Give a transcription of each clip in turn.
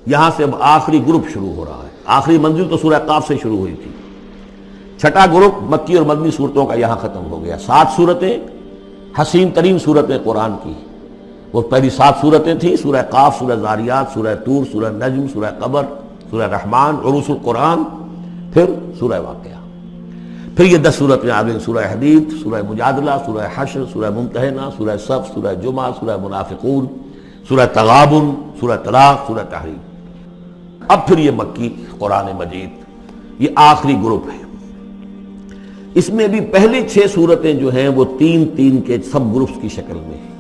یہاں سے اب آخری گروپ شروع ہو رہا ہے. آخری منزل تو سورہ قاف سے شروع ہوئی تھی. چھٹا گروپ مکی اور مدنی صورتوں کا یہاں ختم ہو گیا. 7 صورتیں حسین ترین صورتیں قرآن کی. وہ پہلی 7 صورتیں تھیں: سورہ قاف، سورہ ذاریات، سورہ طور، سورہ نجم، سورہ قمر، سورہ رحمان، عروس القرآن، پھر سورہ واقعہ. پھر یہ 10 صورتیں آ گئیں: سورہ حدید، سورہ مجادلہ، سورہ حشر، سورہ ممتحنہ، سورہ صف، سورہ جمعہ، سورہ منافقون، سورہ تغابن، سورہ طلاق، سورہ تحریم. اب پھر یہ مکی قرآن مجید، یہ آخری گروپ ہے. اس میں بھی پہلی 6 صورتیں جو ہیں وہ 3 کے سب گروپس کی شکل میں ہیں.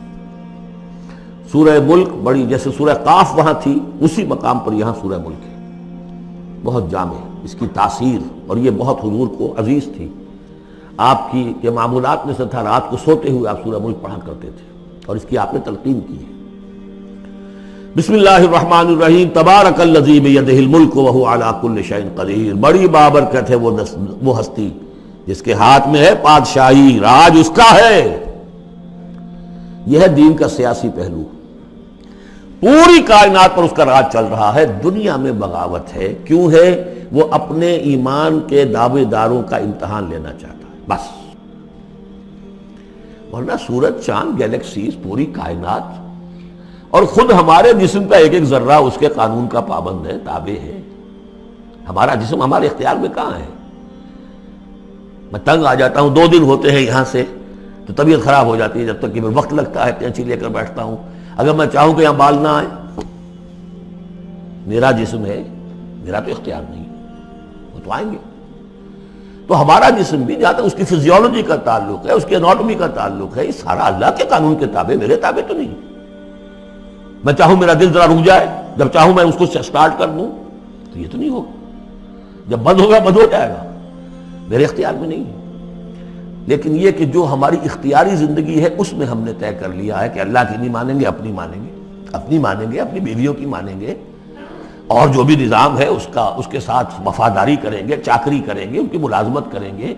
سورہ ملک بڑی، جیسے سورہ قاف وہاں تھی اسی مقام پر یہاں سورہ ملک ہے. بہت جامع اس کی تاثیر، اور یہ بہت حضور کو عزیز تھی. آپ کی یہ معمولات میں سے تھا، رات کو سوتے ہوئے آپ سورہ ملک پڑھا کرتے تھے، اور اس کی آپ نے تلقین کی ہے. بسم اللہ الرحمن الرحیم. تبارک الذی بیدہ الملک وہو علی کل شیء قدیر. بڑی بابرکت ہے وہ ہستی جس کے ہاتھ میں ہے بادشاہی، راج اس کا ہے. یہ ہے دین کا سیاسی پہلو. پوری کائنات پر اس کا راج چل رہا ہے. دنیا میں بغاوت ہے. کیوں ہے؟ وہ اپنے ایمان کے دعوے داروں کا امتحان لینا چاہتا ہے بس. ورنہ سورج، چاند، گیلیکسیز، پوری کائنات اور خود ہمارے جسم کا ایک ایک ذرہ اس کے قانون کا پابند ہے، تابع ہے. ہمارا جسم ہمارے اختیار میں کہاں ہے؟ میں تنگ آ جاتا ہوں، 2 دن ہوتے ہیں یہاں سے تو طبیعت خراب ہو جاتی ہے، جب تک کہ پھر وقت لگتا ہے کینچی لے کر بیٹھتا ہوں. اگر میں چاہوں کہ یہاں بال نہ آئے، میرا جسم ہے، میرا تو اختیار نہیں، وہ تو آئیں گے. تو ہمارا جسم بھی جہاں تک اس کی فزیولوجی کا تعلق ہے، اس کی اناٹومی کا تعلق ہے، یہ سارا اللہ کے قانون کے تابع، میرے تابع تو نہیں. میں چاہوں میرا دل ذرا رک جائے، جب چاہوں میں اس کو سٹارٹ کر دوں تو یہ تو نہیں ہوگا. جب بند ہوگا بند ہو جائے گا، میرے اختیار میں نہیں ہے. لیکن یہ کہ جو ہماری اختیاری زندگی ہے اس میں ہم نے طے کر لیا ہے کہ اللہ کی نہیں مانیں گے، اپنی مانیں گے، اپنی مانیں گے، اپنی بیویوں کی مانیں گے، اور جو بھی نظام ہے اس کے ساتھ وفاداری کریں گے، چاکری کریں گے، ان کی ملازمت کریں گے،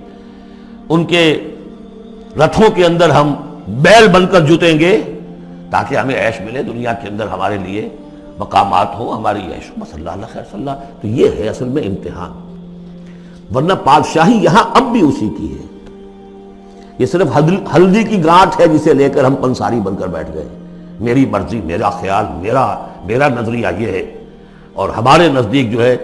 ان کے رتھوں کے اندر ہم بیل بن کر جوتیں گے تاکہ ہمیں عیش ملے، دنیا کے اندر ہمارے لیے مقامات ہوں، ہماری عیش ہو. بس اللہ خیر صلی اللہ. تو یہ ہے اصل میں امتحان. ورنہ بادشاہی یہاں اب بھی اسی کی ہے. یہ صرف ہلدی کی گانٹھ ہے جسے لے کر ہم پنساری بن کر بیٹھ گئے. میری مرضی، میرا خیال، میرا نظریہ یہ ہے. اور ہمارے نزدیک جو ہے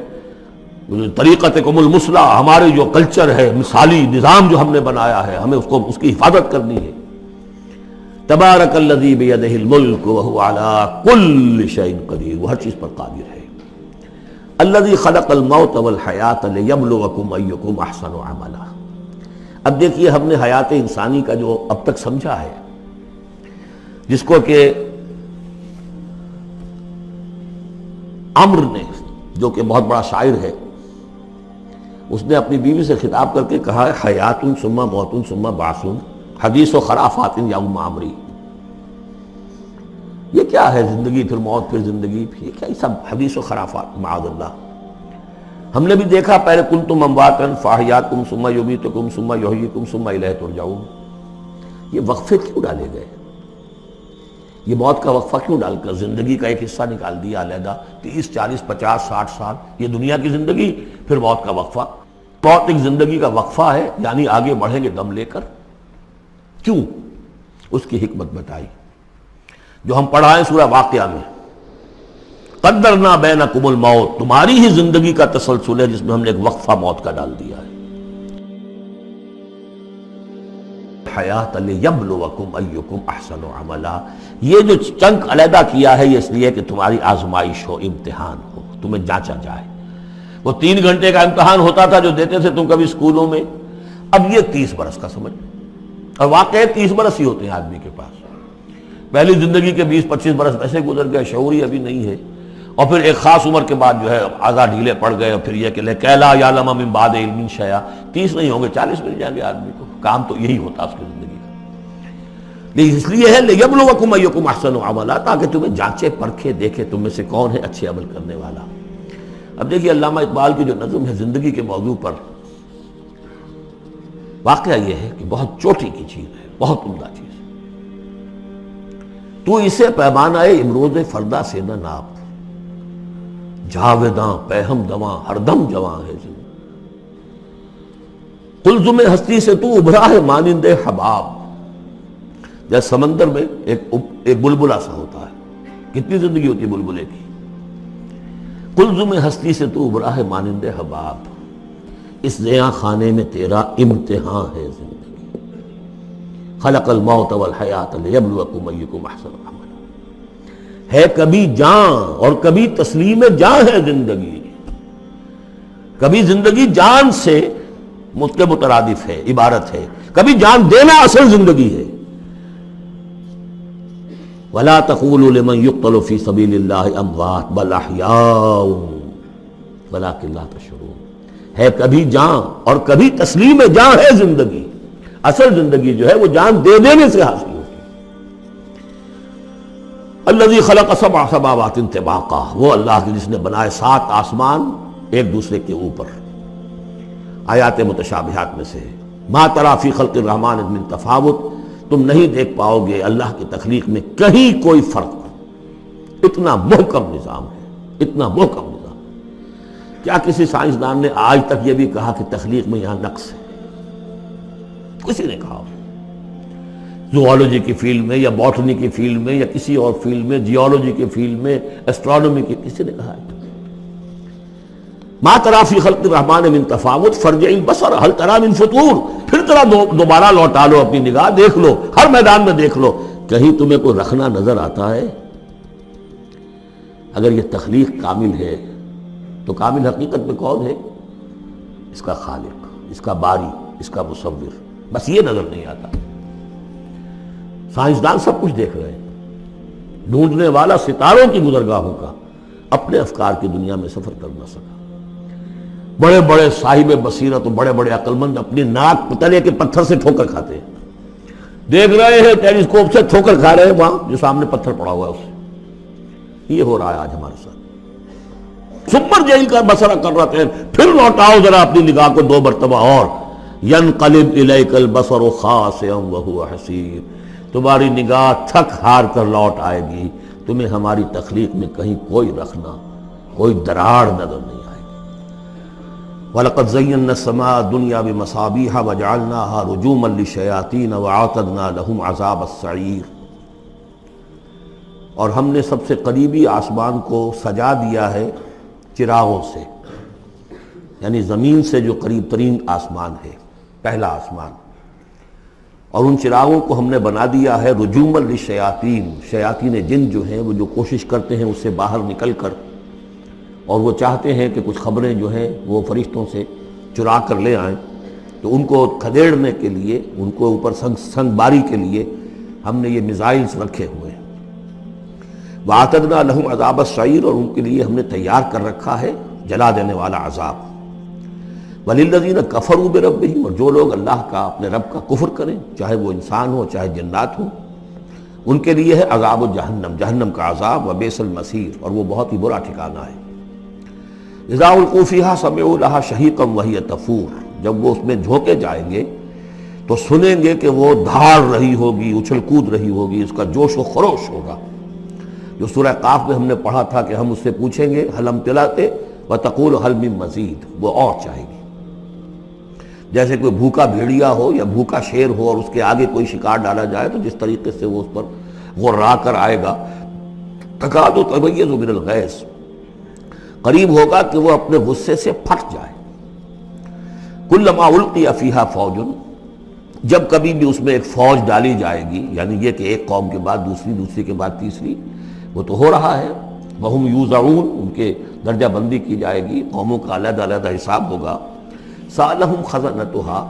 طریقتکم المثلی، ہمارے جو کلچر ہے، مثالی نظام جو ہم نے بنایا ہے، ہمیں اس کی حفاظت کرنی ہے. تبارک الذی بیدہ الملک وہو علی کل شیء قدیر. وہ ہر چیز پر قادر ہے. الذی خلق الموت والحیاۃ لیبلوکم ایکم احسن عملا. اب دیکھیے ہم نے حیات انسانی کا جو اب تک سمجھا ہے، جس کو کہ عمر نے، جو کہ بہت بڑا شاعر ہے، اس نے اپنی بیوی سے خطاب کر کے کہا ہے حیات ثم موت ثم بعث حدیث و خرافات یا ام عمری. یہ کیا ہے؟ زندگی پھر موت پھر زندگی، یہ کیا؟ یہ سب حدیث و خرافات معاذ اللہ. ہم نے بھی دیکھا پہلے کنتم امواتا فاحیاکم ثم یمیتکم ثم یحییکم ثم الیہ ترجعون. یہ وقفے کیوں ڈالے گئے؟ یہ موت کا وقفہ کیوں ڈال کر زندگی کا ایک حصہ نکال دیا علیحدہ؟ 30 40 50 60 سال یہ دنیا کی زندگی، پھر موت کا وقفہ. موت ایک زندگی کا وقفہ ہے، یعنی آگے بڑھیں گے دم لے کر. کیوں؟ اس کی حکمت بتائی جو ہم پڑھائیں سورہ واقعہ میں. قدرنا بینکم الموت، تمہاری ہی زندگی کا تسلسل ہے جس میں ہم نے ایک وقفہ موت کا ڈال دیا ہے. حیات لیبلوکم ایکم احسن عملا. یہ جو چنک علیحدہ کیا ہے یہ اس لیے کہ تمہاری آزمائش ہو، امتحان ہو، تمہیں جانچا جائے. وہ 3 گھنٹے کا امتحان ہوتا تھا جو دیتے تھے تم کبھی اسکولوں میں، اب یہ 30 برس کا سمجھ. اور واقعی 30 برس ہی ہوتے ہیں آدمی کے پاس. پہلی زندگی کے 20-25 برس ایسے گزر گئے، شعوری ابھی نہیں ہے. اور پھر ایک خاص عمر کے بعد جو ہے اعضاء ڈھیلے پڑ گئے، اور پھر یہ کہ کہ لا یعلم من بعد علم شیئا. 30 نہیں ہوں گے، 40 مل جائیں گے آدمی کو. کام تو یہی ہوتا اس کی زندگی کا. لیکن اس لیے ہے لیبلوکم ایکم احسن عملا، تاکہ تمہیں جانچے پرکھے دیکھے تم میں سے کون ہے اچھے عمل کرنے والا. اب دیکھیے علامہ اقبال کی جو نظم ہے زندگی کے موضوع پر، واقعہ یہ ہے کہ بہت چوٹی کی چیز ہے، بہت عمدہ چیز ہے. تو اسے پیمانہ امروز فردہ سے نہ ناپ، جاویداں پہم دواں ہر دم جواں ہے زندگی۔ قلزم ہستی سے تو ابھرا ہے مانند حباب، جیسے سمندر میں ایک بلبلا سا ہوتا ہے، کتنی زندگی ہوتی ہے بلبلے کی۔ قلزم ہستی سے تو ابھرا ہے مانند حباب، اس زیاں خانے میں تیرا امتحان ہے زندگی۔ خلق الموت والحیات لیبلوکم ایکم احسن عملا، ہے کبھی جاں اور کبھی تسلیم جاں ہے زندگی۔ کبھی زندگی جان سے مترادف ہے، عبارت ہے، کبھی جان دینا اصل زندگی ہے۔ وَلَا تَقُولُوا لِمَنْ يُقْتَلُ فِي سَبِيلِ اللَّهِ أَمْوَاتٌ بَلْ أَحْيَاءٌ وَلَٰكِنْ لَا تَشْعُرُونَ، ہے کبھی جان اور کبھی تسلیم جاں ہے زندگی۔ اصل زندگی جو ہے وہ جان دے دینے سے حاصل ہوتی ہے۔ الذی خلق سبع سماوات طباقا، وہ اللہ کی جس نے بنائے 7 آسمان ایک دوسرے کے اوپر۔ آیات متشابہات میں سے ہے۔ ما تری فی خلق الرحمن من تفاوت، تم نہیں دیکھ پاؤ گے اللہ کی تخلیق میں کہیں کوئی فرق۔ اتنا محکم نظام ہے، اتنا محکم نظام۔ کیا کسی سائنسدان نے آج تک یہ بھی کہا کہ تخلیق میں یہاں نقص ہے؟ کسی نے کہا؟ زوالوجی کی فیلڈ میں یا باٹنی کی فیلڈ میں یا کسی اور فیلڈ میں، جیولوجی کی فیلڈ میں، ایسٹرونومی کی، کسی نے کہا ہے؟ ما تری فی خلق الرحمن من تفاوت فارجع البصر هل تری من فطور، پھر ذرا دوبارہ لوٹا لو اپنی نگاہ، دیکھ لو، ہر میدان میں دیکھ لو، کہیں تمہیں کوئی رکھنا نظر آتا ہے؟ اگر یہ تخلیق کامل ہے تو کامل حقیقت میں کون ہے؟ اس کا خالق، اس کا باری، اس کا مصور۔ بس یہ نظر نہیں آتا۔ سائنسدان سب کچھ دیکھ رہے ہیں، ڈھونڈنے والا ستاروں کی گزرگاہوں کا اپنے افکار کی دنیا میں سفر کر نہ سکا۔ بڑے بڑے صاحب بصیرت و بڑے بڑے عقل مند اپنی ناک تلے کے پتھر سے ٹھوکر کھاتے ہیں، دیکھ رہے ہیں ٹیلیسکوپ سے ٹھوکر کھا رہے ہیں وہاں جو سامنے پتھر پڑا ہوا ہے اس سے۔ یہ ہو رہا ہے آج ہمارے ساتھ۔ سپر جیل کا بسرا کر رہے ہیں، پھر لوٹاؤ ذرا اپنی نگاہ کو 2 مرتبہ اور۔ ینقلب الیک البصر خاسئا وہو حسیر، تمہاری نگاہ تھک ہار کر لوٹ آئے گی، تمہیں ہماری تخلیق میں کہیں کوئی رکھنا، کوئی دراڑ نظر نہیں آئے گی۔ وَلَقَدْ زَيَّنَّا السَّمَاءَ الدُّنْيَا بِمَصَابِيحَ وَجَعَلْنَاهَا رُجُومًا لِلشَّيَاطِينَ وَأَعْتَدْنَا لَهُمْ عَذَابَ السَّعِيرِ، اور ہم نے سب سے قریبی آسمان کو سجا دیا ہے چراغوں سے، یعنی زمین سے جو قریب ترین آسمان ہے، پہلا آسمان، اور ان چراغوں کو ہم نے بنا دیا ہے رجوما للشیاطین، شیاطین جن جو ہیں وہ جو کوشش کرتے ہیں اس سے باہر نکل کر، اور وہ چاہتے ہیں کہ کچھ خبریں جو ہیں وہ فرشتوں سے چرا کر لے آئیں، تو ان کو کھدیڑنے کے لیے، ان کو اوپر سنگ باری کے لیے ہم نے یہ میزائلز رکھے ہوئے ہیں۔ وَأَعْتَدْنَا لَهُمْ عَذَابَ السَّعِيرِ، اور ان کے لیے ہم نے تیار کر رکھا ہے جلا دینے والا عذاب۔ وَلِلَّذِينَ كَفَرُوا بِرَبِّهِمْ، اور جو لوگ اللہ کا، اپنے رب کا کفر کریں، چاہے وہ انسان ہو چاہے جنات ہوں، ان کے لیے ہے عذاب جہنم، جہنم کا عذاب، وبئس المصیر، اور وہ بہت ہی برا ٹھکانہ ہے۔ اذا القوا فیہا سمعوا لہا شہیقا وہی تفور، جب وہ اس میں جھونکے جائیں گے تو سنیں گے کہ وہ دھاڑ رہی ہوگی، اچھل کود رہی ہوگی، اس کا جوش و خروش ہوگا، جو سورہ قاف میں ہم نے پڑھا تھا کہ ہم اس سے پوچھیں گے هل امتلأت وتقول هل من مزید، وہ اور چاہے گی۔ جیسے کوئی بھوکا بھیڑیا ہو یا بھوکا شیر ہو اور اس کے آگے کوئی شکار ڈالا جائے تو جس طریقے سے وہ اس پر غرا کر آئے گا، تکاد تمیز من الغیظ، قریب ہوگا کہ وہ اپنے غصے سے پھٹ جائے۔ کلما القی فیہا فوج، جب کبھی بھی اس میں ایک فوج ڈالی جائے گی، یعنی یہ کہ ایک قوم کے بعد دوسری، دوسری کے بعد تیسری، وہ تو ہو رہا ہے، وہم یوزعون، ان کے درجہ بندی کی جائے گی، قوموں کا علیحدہ علیحدہ حساب ہوگا۔ سألہم خزنتها،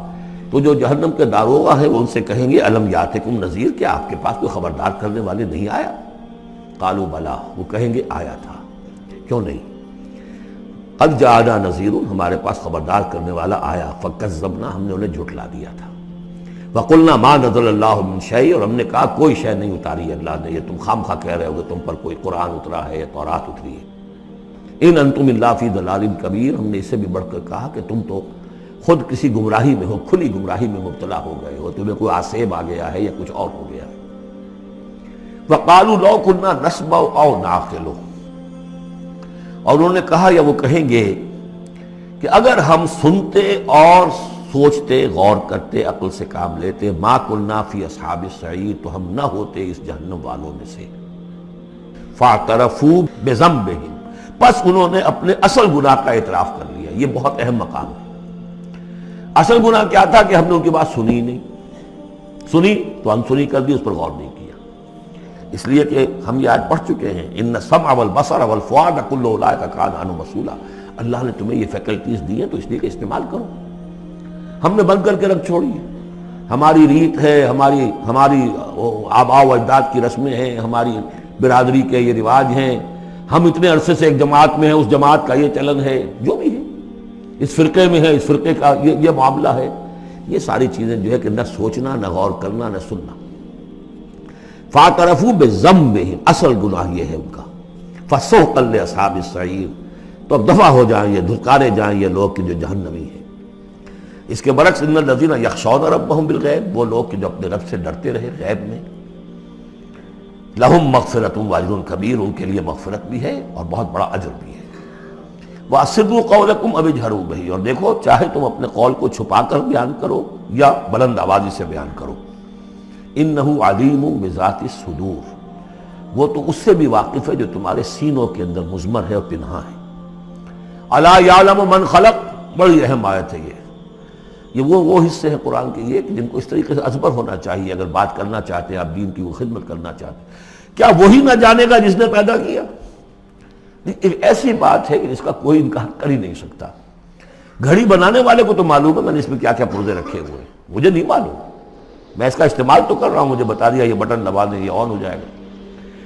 تو جو جہنم کے داروغہ ہیں وہ ان سے کہیں گے الم یاتکم نذیر، کیا آپ کے پاس کوئی خبردار کرنے والے نہیں آیا؟ قالوا بلا، وہ کہیں گے آیا تھا، کیوں نہیں؟ قد جاءنا نذیر، ہمارے پاس خبردار کرنے والا آیا، فکذبنا، ہم نے انہیں جھٹلا دیا تھا۔ وقلنا ما نزل اللہ من شیء، اور ہم نے کہا کوئی شے نہیں اتاری اللہ نے، یہ تم خام خواہ کہہ رہے ہو کہ تم پر کوئی قرآن اترا ہے یا تورات اتری ہے۔ ان انتم الا فی ضلال کبیر، ہم نے اس سے بھی بڑھ کر کہا کہ تم تو خود کسی گمراہی میں ہو، کھلی گمراہی میں مبتلا ہو گئے ہو، تمہیں کوئی آسیب آ گیا ہے یا کچھ اور ہو گیا ہے۔ وقالوا لو كنا نسمع او نعقل، اور انہوں نے کہا یا وہ کہیں گے کہ اگر ہم سنتے اور سوچتے، غور کرتے، عقل سے کام لیتے، ما کنا فی اصحاب السعیر، تو ہم نہ ہوتے اس جہنم والوں میں سے۔ فاعترفوا بذنبہم، پس انہوں نے اپنے اصل گناہ کا اعتراف کر لیا۔ یہ بہت اہم مقام ہے۔ اصل گناہ کیا تھا کہ ہم نے ان کی بات سنی نہیں، سنی تو انسنی کر دی، اس پر غور نہیں کیا۔ اس لیے کہ ہم یہ آج پڑھ چکے ہیں، ان السمع والبصر والفؤاد کل اولئک کان عنہ مسئولا۔ اللہ نے تمہیں یہ فیکلٹیز دی ہیں تو اس لیے کہ استعمال کرو۔ ہم نے بند کر کے رکھ چھوڑی ہے۔ ہماری ریت ہے، ہماری آباء و اجداد کی رسمیں ہیں، ہماری برادری کے یہ رواج ہیں، ہم اتنے عرصے سے ایک جماعت میں ہیں، اس جماعت کا یہ چلن ہے، جو بھی ہے، اس فرقے میں ہے، اس فرقے کا یہ معاملہ ہے۔ یہ ساری چیزیں جو ہے کہ نہ سوچنا، نہ غور کرنا، نہ سننا۔ فاعترفوا بذنبہم، اصل گناہ یہ ہے ان کا۔ فسحقا لاصحاب السعیر، تو اب دفع ہو جائیں یہ، دھتکارے جائیں یہ لوگ کہ جو جہنمی ہیں۔ اس کے برعکس ان الذین یخشون ربہم بالغیب، وہ لوگ کہ جو اپنے رب سے ڈرتے رہے غیب میں، لہم مغفرۃ واجر کبیر، ان کے لیے مغفرت بھی ہے اور بہت بڑا اجر بھی ہے۔ واسروا قولکم او اجہروا بہ، اور دیکھو چاہے تم اپنے قول کو چھپا کر بیان کرو یا بلند آوازی سے بیان کرو۔ انہ علیم بذات الصدور، وہ تو اس سے بھی واقف ہے جو تمہارے سینوں کے اندر مضمر ہے اور پنہاں ہے۔ الا یعلم من خلق، بڑی اہم آیت ہے یہ وہ حصے ہیں قرآن کے یہ کہ جن کو اس طریقے سے ازبر ہونا چاہیے اگر بات کرنا چاہتے ہیں، آپ دین کی وہ خدمت کرنا چاہتے ہیں۔ کیا وہی نہ جانے گا جس نے پیدا کیا؟ ایک ایسی بات ہے کہ جس کا کوئی انکار کر ہی نہیں سکتا۔ گھڑی بنانے والے کو تو معلوم ہے میں نے اس میں کیا کیا پرزے رکھے ہوئے ہیں، مجھے نہیں معلوم، میں اس کا استعمال تو کر رہا ہوں، مجھے بتا دیا یہ بٹن دبا دیں یہ آن ہو جائے گا،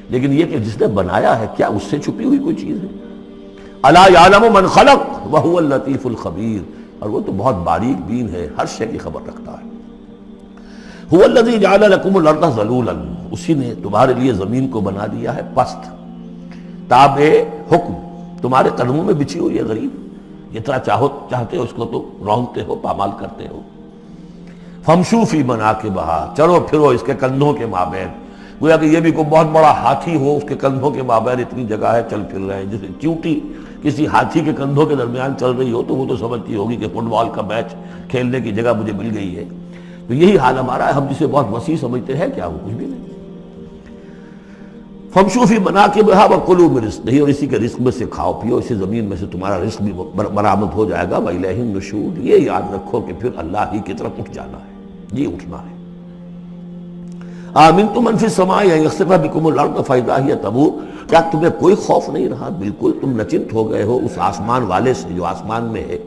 لیکن یہ کہ جس نے بنایا ہے کیا اس سے چھپی ہوئی کوئی چیز ہے؟ الا یعلم من خلق وهو اللطیف الخبیر، اور وہ تو بہت باریک بین ہے، ہر شے کی خبر رکھتا ہے۔ هو الذی جعل لکم الارض ذلولا، اسی نے تمہارے لیے زمین کو بنا دیا ہے پست، تابع حکم، تمہارے قدموں میں بچھی ہوئی ہے غریب، جتنا چاہتے ہو اس کو تو رونتے ہو، پامال کرتے ہو۔ فامشوا فی مناکبہا، چلو پھرو اس کے کندھوں کے مابین، گویا کہ یہ بھی کوئی بہت بڑا ہاتھی ہو، اس کے کندھوں کے مابین اتنی جگہ ہے، چل پھر رہے ہیں۔ جیسے چیونٹی کسی ہاتھی کے کندھوں کے درمیان چل رہی ہو تو وہ تو سمجھتی ہوگی کہ فٹ بال کا میچ کھیلنے کی جگہ مجھے مل گئی ہے۔ تو یہی حال ہمارا ہے، ہم جسے بہت وسیع سمجھتے ہیں کیا وہ کچھ بھی نہیں۔ فامشوا فی مناکبہا وکلوا من رزقہ، اور اسی کے رزق میں سے کھاؤ پیو، اسی زمین میں سے تمہارا رزق بھی برآمد ہو جائے گا۔ وإلیہ النشور، یہ یاد رکھو کہ پھر اللہ ہی کی طرف اٹھ جانا ہے، یہ اٹھنا ہے۔ آمنتم من فی السماء ان یخسف بکم الارض فاذا ہی تمور، کیا تمہیں کوئی خوف نہیں رہا؟ بالکل تم نچنت ہو گئے ہو اس آسمان والے سے جو آسمان میں ہے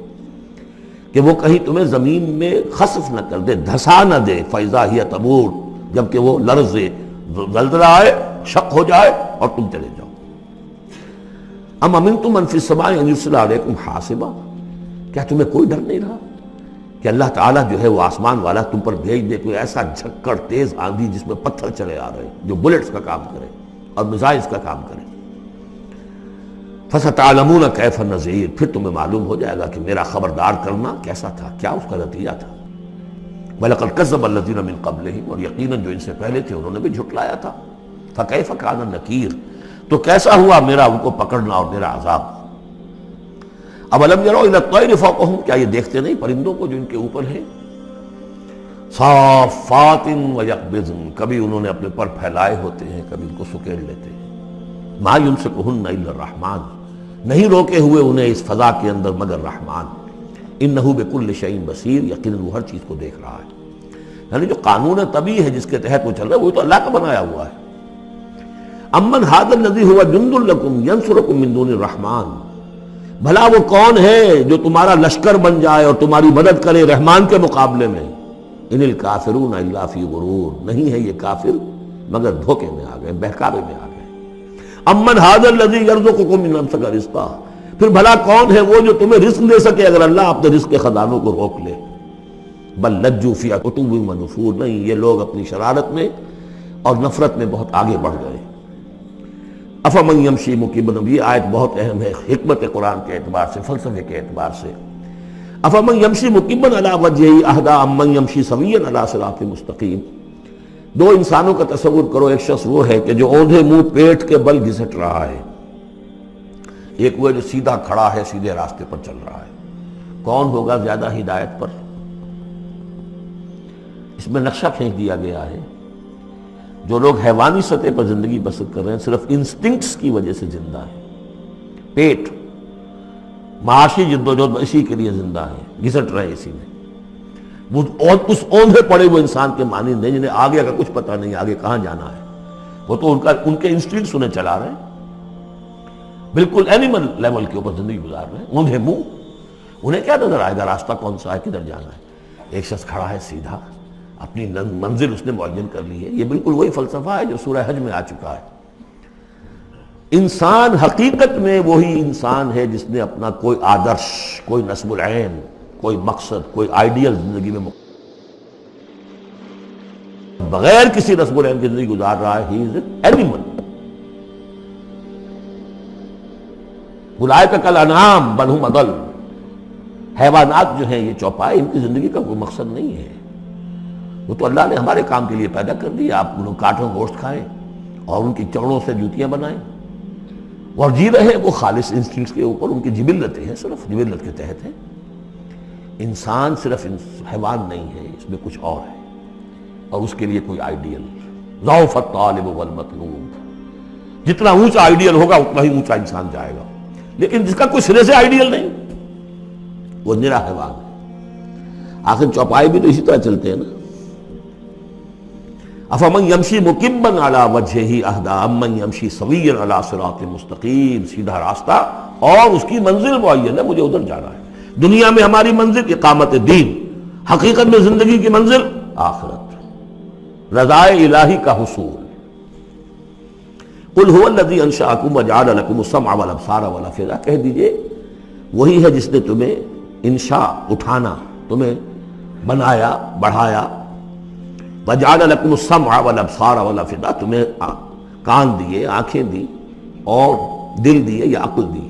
کہ وہ کہیں تمہیں زمین میں خسف نہ کر دے، دھسا نہ دے، فاذا ہی تمور، جبکہ وہ لرزے، زلزلہ آئے، شق ہو جائے اور تم چلے جاؤ۔ ام امنتم من فی السماء ان یرسل علیکم حاصبا، کیا تمہیں کوئی ڈر نہیں رہا کہ اللہ تعالیٰ جو ہے وہ آسمان والا تم پر بھیج دے کوئی ایسا جھکڑ تیز آندھی جس میں پتھر چلے آ رہے جو بلٹس کا کام کرے اور میزائلز کا کام کرے۔ فَسَتَعْلَمُونَ كَيْفَ النَّذِيرُ، پھر تمہیں معلوم ہو جائے گا کہ میرا خبردار کرنا کیسا تھا، کیا اس کا نتیجہ تھا۔ وَلَقَدْ كَذَّبَ الَّذِينَ مِن قَبْلِهِمْ، اور یقیناً جو ان سے پہلے تھے انہوں نے بھی جھٹلایا تھا۔ فَكَيْفَ كَانَ النَّكِيرُ، تو کیسا ہوا میرا ان کو پکڑنا اور میرا عذاب۔ اولم يروا الى الطير فوقهم، کیا یہ دیکھتے نہیں پرندوں کو جو ان کے اوپر ہیں؟ صافات ويقبضن، کبھی انہوں نے اپنے پر پھیلائے ہوتے ہیں، کبھی ان کو سکیڑ لیتے ہیں۔ ما يمسكهن الا الرحمن، نہیں روکے ہوئے انہیں اس فضا کے اندر مگر رحمان۔ انه بكل شيء بصير، یقیناً وہ ہر چیز کو دیکھ رہا ہے۔ یعنی جو قانون طبیعی ہے جس کے تحت وہ چل رہا ہے وہ تو اللہ کا بنایا ہوا ہے۔ امن هذا الذي هو جند لكم ينصركم من دون الرحمن، بھلا وہ کون ہے جو تمہارا لشکر بن جائے اور تمہاری مدد کرے رحمان کے مقابلے میں؟ ان الکافرون الا فی غرور، نہیں ہے یہ کافر مگر دھوکے میں آ گئے، بہکاوے میں آ گئے۔ امن ھذا الذی یرزقکم من امسک رزقا، پھر بھلا کون ہے وہ جو تمہیں رزق دے سکے اگر اللہ اپنے رزق کے خزانوں کو روک لے؟ بل لجوا فی عتو و نفور، نہیں، یہ لوگ اپنی شرارت میں اور نفرت میں بہت آگے بڑھ گئے۔ افمن یمشی مکبا، یہ آیت بہت اہم ہے حکمت قرآن کے اعتبار سے، فلسفے کے اعتبار سے۔ افمن یمشی مکبا علی وجہہ اہدی امن یمشی سویا علی صراط مستقیم، دو انسانوں کا تصور کرو، ایک شخص وہ ہے کہ جو اوندھے منہ پیٹ کے بل گھسٹ رہا ہے، ایک وہ جو سیدھا کھڑا ہے، سیدھے راستے پر چل رہا ہے۔ کون ہوگا زیادہ ہدایت پر؟ اس میں نقشہ کھینچ دیا گیا ہے، جو لوگ حیوانی سطح پر زندگی بسر کر رہے ہیں صرف انسٹنکٹس کی وجہ سے زندہ ہیں، پیٹ معاشی جدوجہد اسی کے لیے زندہ ہے، گھسٹ رہے اسی میں، وہ اس اوندھے پڑے وہ انسان کے مانند نہیں جنہیں آگے کا کچھ پتہ نہیں، آگے کہاں جانا ہے، وہ تو ان کے انسٹنکٹس انہیں چلا رہے ہیں، بالکل اینیمل لیول کے اوپر زندگی گزار رہے ہیں، اوندھے منہ، انہیں کیا نظر آئے گا راستہ کون سا ہے، کدھر جانا ہے؟ ایک شخص کھڑا ہے سیدھا، اپنی منزل اس نے معین کر لی ہے۔ یہ بالکل وہی فلسفہ ہے جو سورہ حج میں آ چکا ہے۔ انسان حقیقت میں وہی انسان ہے جس نے اپنا کوئی آدرش، کوئی نصب العین، کوئی مقصد، کوئی آئیڈیل زندگی میں بغیر کسی نصب العین کی زندگی گزار رہا ہے۔ ہی از این اینیمل، اولئک کالانعام بل ھم اضل۔ حیوانات جو ہیں یہ چوپائے، ان کی زندگی کا کوئی مقصد نہیں ہے، وہ تو اللہ نے ہمارے کام کے لیے پیدا کر دی۔ آپ انہوں کاٹوں گوشت کھائیں اور ان کی چمڑوں سے جوتیاں بنائیں اور جی رہے ہیں وہ خالص انسٹنکٹس کے اوپر، ان کی جبلتیں ہیں، صرف جبلت کے تحت ہیں۔ انسان صرف حیوان نہیں ہے، اس میں کچھ اور ہے، اور اس کے لیے کوئی آئیڈیل۔ ضعف الطالب والمطلوب، جتنا اونچا آئیڈیل ہوگا اتنا ہی اونچا انسان جائے گا، لیکن جس کا کوئی سرے سے آئیڈیل نہیں وہ نرا حیوان ہے۔ آخر چوپائے بھی تو اسی طرح چلتے ہیں نا۔ افمن یمشی مکبا علی وجہہ اہدی امن یمشی سویا علی صراط مستقیم، سیدھا راستہ اور اس کی منزل معین ہے، مجھے ادھر جانا ہے۔ دنیا میں ہماری منزل اقامت دین، حقیقت میں زندگی کی منزل آخرت، رضائے الہی کا حصول۔ قل هو الذی انشأکم وجعل لکم السمع والابصار والافئدہ، کہہ دیجئے وہی ہے جس نے تمہیں انشاء، اٹھانا، تمہیں بنایا، بڑھایا، وجعل لکم السمع والابصار والافئدہ، تمہیں کان دیے، آنکھیں دی اور دل دیے یا عقل دی۔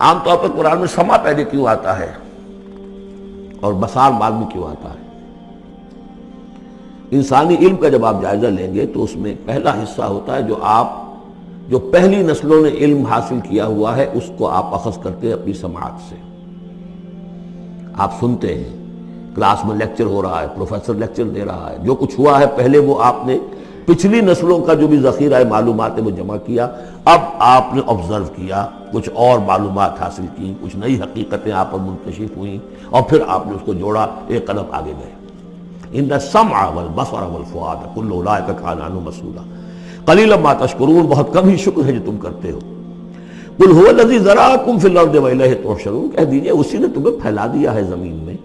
عام طور پر قرآن میں سمع پہلے کیوں آتا ہے اور بصار بعد میں کیوں آتا ہے؟ انسانی علم کا جب آپ جائزہ لیں گے تو اس میں پہلا حصہ ہوتا ہے جو پہلی نسلوں نے علم حاصل کیا ہوا ہے، اس کو آپ اخذ کرتے ہیں اپنی سماعت سے۔ آپ سنتے ہیں، کلاس میں لیکچر ہو رہا ہے، پروفیسر لیکچر دے رہا ہے، جو کچھ ہوا ہے پہلے وہ آپ نے پچھلی نسلوں کا جو بھی ذخیرہ معلومات ہے وہ جمع کیا، اب آپ نے آبزرو کیا، کچھ اور معلومات حاصل کی، کچھ نئی حقیقتیں آپ پر منکشف ہوئیں، اور پھر آپ نے اس کو جوڑا، ایک قدم آگے گئے۔ ان السمع والبصر والفؤاد کل اولئک کان عنہ مسئولا قلیلا ما تشکرون، بہت کم ہی شکر ہے جو تم کرتے ہو۔ قل هو الذی ذرأکم فی الارض والیہ تحشرون، کہہ دیجئے اسی نے تمہیں پھیلا دیا ہے زمین میں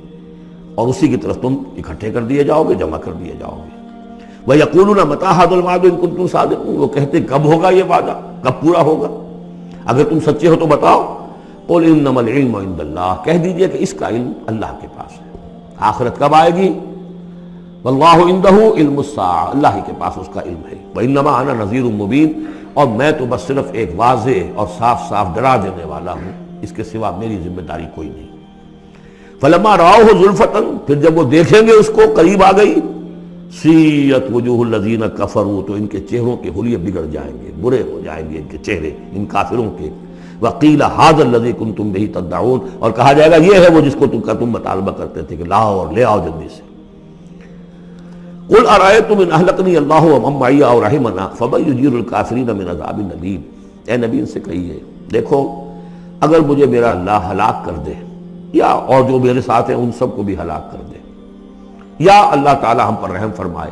اور اسی کی طرف تم اکٹھے کر دیے جاؤ گے، جمع کر دیے جاؤ گے۔ وَيَقُولُونَ مَتَىٰ هَٰذَا الْوَعْدُ إِن كُنتُمْ صَادِقِينَ، وہ کہتے کب ہوگا یہ وعدہ، کب پورا ہوگا، اگر تم سچے ہو تو بتاؤ۔ قُلْ إِنَّمَا الْعِلْمُ عِندَ اللَّهِ، کہہ دیجئے کہ اس کا علم اللہ کے پاس ہے۔ آخرت کب آئے گی؟ وَاللَّهُ عِندَهُ عِلْمُ السَّاعَةِ، اللہ ہی کے پاس اس کا علم ہے۔ وَإِنَّمَا أَنَا نَذِيرٌ مُّبِينٌ، اور میں تو بس صرف ایک واضح اور صاف صاف ڈرا دینے والا ہوں، اس کے سوا میری ذمہ داری کوئی نہیں۔ فَلَمَّا رَأَوْهُ زُلْفَةً، پھر جب وہ دیکھیں گے اس کو قریب آ گئی، سیئت وجوہ الذین کفروا، تو ان کے چہروں کے حلیے بگڑ جائیں گے، برے ہو جائیں گے ان کے چہرے، ان کافروں کے۔ وقیل ھذا الذی کنتم بہ تدعون، اور کہا جائے گا یہ ہے وہ جس کو تم مطالبہ کرتے تھے کہ لاؤ اور لے آؤ جلدی سے۔ قل ارأیتم ان اہلکنی اللہ ومن معی او رحمنا فمن یجیر الکافرین من عذاب الیم، اے نبی ان سے کہیے دیکھو اگر مجھے میرا اللہ ہلاک کر دے یا اور جو میرے ساتھ ہیں ان سب کو بھی ہلاک کر دے، یا اللہ تعالی ہم پر رحم فرمائے،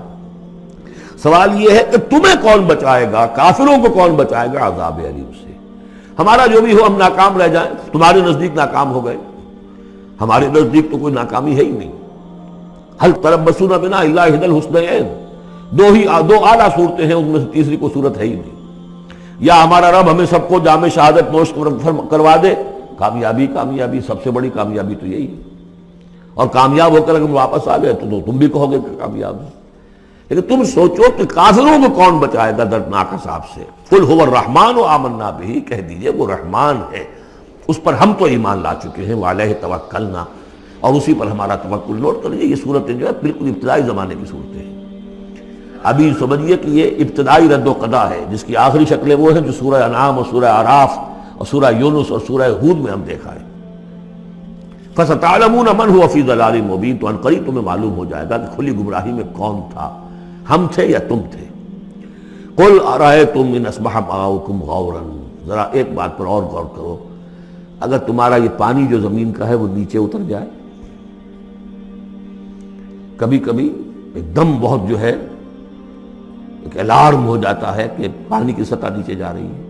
سوال یہ ہے کہ تمہیں کون بچائے گا، کافروں کو کون بچائے گا عذاب علیم سے؟ ہمارا جو بھی ہو ہم ناکام رہ جائیں، تمہارے نزدیک ناکام ہو گئے، ہمارے نزدیک تو کوئی ناکامی ہے ہی نہیں۔ حل تربصون بنا الا احدی الحسنیین، دو اعلیٰ صورتیں ہیں، ان میں سے تیسری کوئی صورت ہے ہی نہیں۔ یا ہمارا رب ہمیں سب کو جام شہادت نوش کروا دے، کامیابی سب سے بڑی کامیابی تو یہی ہے، اور کامیاب ہو کر اگر واپس آ گئے تو تم بھی کہو گے کہ کامیاب ہے۔ لیکن تم سوچو کہ کافروں کو کون بچائے گا دردناک عذاب سے؟ قل هو الرحمن آمنا به، کہہ دیجئے وہ رحمان ہے، اس پر ہم تو ایمان لا چکے ہیں، وعلیہ توکلنا، اور اسی پر ہمارا توکل۔ نوٹ کر لیجیے یہ صورتیں جو ہے بالکل ابتدائی زمانے کی صورتیں ہیں۔ ابھی سمجھیے کہ یہ ابتدائی رد و قضا ہے، جس کی آخری شکلیں وہ ہیں جو سورہ انعام اور سورہ اعراف اور سورہ یونس اور سورہ ہود میں ہم دیکھا ہے۔ فَسَتَعْلَمُونَ مَنْ هُوَ فِي ضَلَالٍ مُبِينٍ، تو عنقریب تمہیں معلوم ہو جائے گا کہ کھلی گمراہی میں کون تھا، ہم تھے یا تم تھے۔ قُلْ أَرَأَيْتُمْ إِنْ أَصْبَحَ مَاؤُكُمْ غَوْرًا، ذرا ایک بات پر اور غور کرو، اگر تمہارا یہ پانی جو زمین کا ہے وہ نیچے اتر جائے، کبھی کبھی ایک دم بہت جو ہے ایک الارم ہو جاتا ہے کہ پانی کی سطح نیچے جا رہی ہے،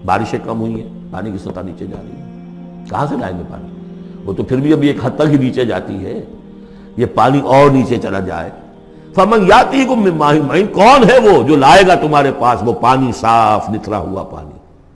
بارشیں کم ہوئی ہیں، پانی کی سطح نیچے جا رہی ہے، کہاں سے لائیں گے پانی؟ وہ تو پھر بھی ابھی ایک حد تک ہی نیچے جاتی ہے، یہ پانی اور نیچے چلا جائے۔ فَمَنْ يَأْتِيكُم مِّن مَّاءٍ مَّعِينٍ، کون ہے وہ جو لائے گا تمہارے پاس وہ پانی صاف نتھرا ہوا پانی؟